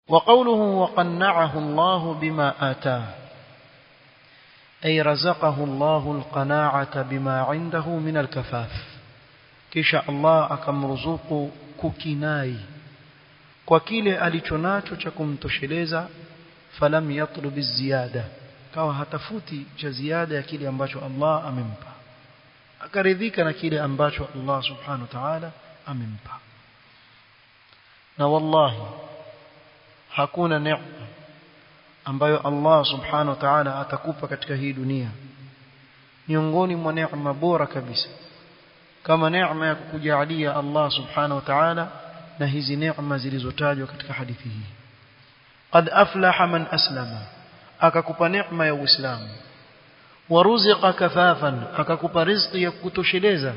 وقوله وقنعه الله بما آتاه أي رزقه الله القناعة بما عنده من الكفاف kisha Allah akamruzuku kukinai kwa kile alichonacho cha kumtosheleza falam yatlub ziyada kawa hatafuti cha ziada ya kile ambacho Allah amempa akaridhika na kile ambacho Allah subhanahu wa ta'ala amempa na wallahi hakuna neema ambayo Allah subhanahu wa ta'ala atakupa katika hii dunia miongoni mwa neema bora kabisa kama neema ya kukujalia Allah subhanahu wa ta'ala na hizi neema zilizotajwa katika hadithi hii qad aflaha man aslama akakupa neema ya Uislamu waruziqa kafafan akakupa riziki ya kutosheleza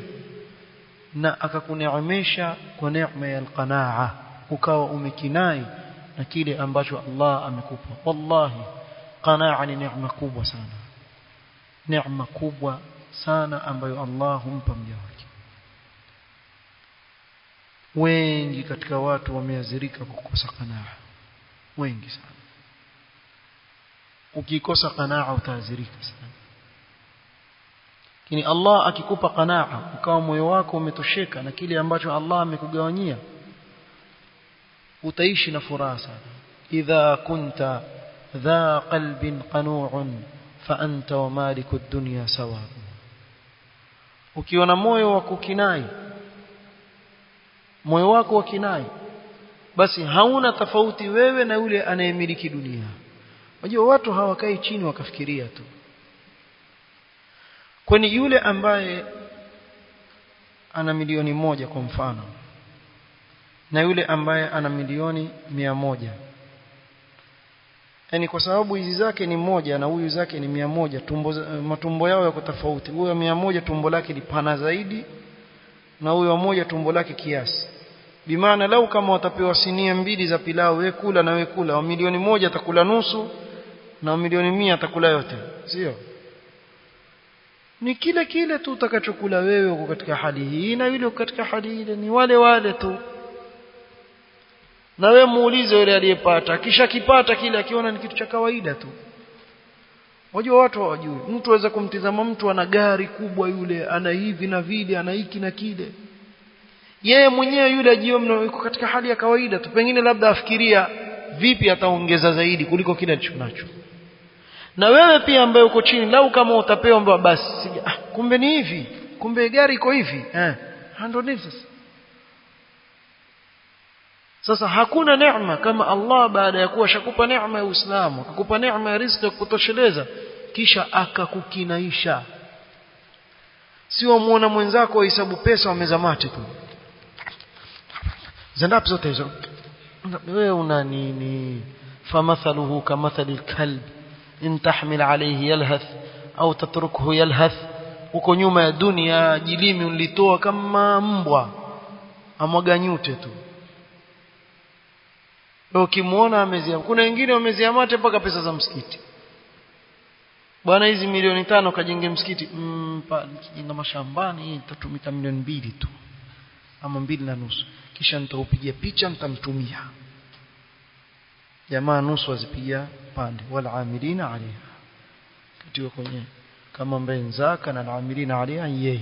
na akakuneemesha kwa neema ya alqanaa ukawa umekinai na kile ambacho Allah amekupa wallahi qanaa ni neema kubwa sana neema kubwa sana ambayo Allah humpa mja wake wengi katika watu wameadhirika kwa kukosa qanaa wengi sana ukikosa qanaa utaadhirika sana lakini Allah akikupa qanaa ukawa moyo wako umetosheka na kile ambacho Allah amekugawanyia utaishi na furaha sana idha kunta dha qalbin qanu'un fa anta wa maliku ad-dunya sawa ukiwa na moyo wa kukinai moyo wako wa kinai basi hauna tofauti wewe na yule anayemiliki dunia unajua watu hawakai chini wakafikiria tu kwani yule ambaye ana milioni 1 kwa mfano na yule ambaye ana milioni 100 yani kwa sababu hizi zake ni moja na huyu zake ni 100 matumbo yao yako tofauti huyo 100 tumbo lake lipana zaidi na huyo mmoja tumbo lake kiasi bimaana lau kama watapewa sinia 2 za pilau wewe kula na wewe kula wa milioni 1 atakula nusu na wa milioni 100 atakula yote sio ni kile tu utakachokula wewe uko katika hali hii na yule uko katika hali ile ni wale tu na wewe muulize yule aliyepata kisha kipata kile akiona ni kitu cha kawaida tu wajua watu hawajui mtu aweza kumtizama mtu ana gari kubwa yule ana hivi na vile ana hiki na kile yeye mwenyewe yule ajiona yuko katika hali ya kawaida tu pengine labda afikiria vipi ataongeza zaidi kuliko kile alichonacho na wewe pia ambaye uko chini lau kama utapewa mbwa basi kumbe ni hivi kumbe gari iko hivi ndio nini sasa hakuna neema kama Allah baada ya kuwa shakupa neema ya Uislamu akakupa neema ya riziki kutosheleza kisha akakukinaisha sio muona mwenzako wahesabu pesa wamezamati tu zandapi zote hizo wewe una nini famathaluhu kamathali kalb in tahmil alayhi yalhath au tatrukuhu yalhath uko nyuma ya dunia jilimi ulitoa kama mbwa amwaga nyute tu ukimuona amezia kuna wengine wamezia mate mpaka pesa za msikiti bwana hizi milioni 5 kajenge msikiti kijinga mashambani itatumika milioni 2 tu ama 2.5 kisha nitaupigia picha nitamtumia jamaa nusu wazipigia pande wala amilina alayha katiwa kwenye kama mbenzaka na amilina alayha yeye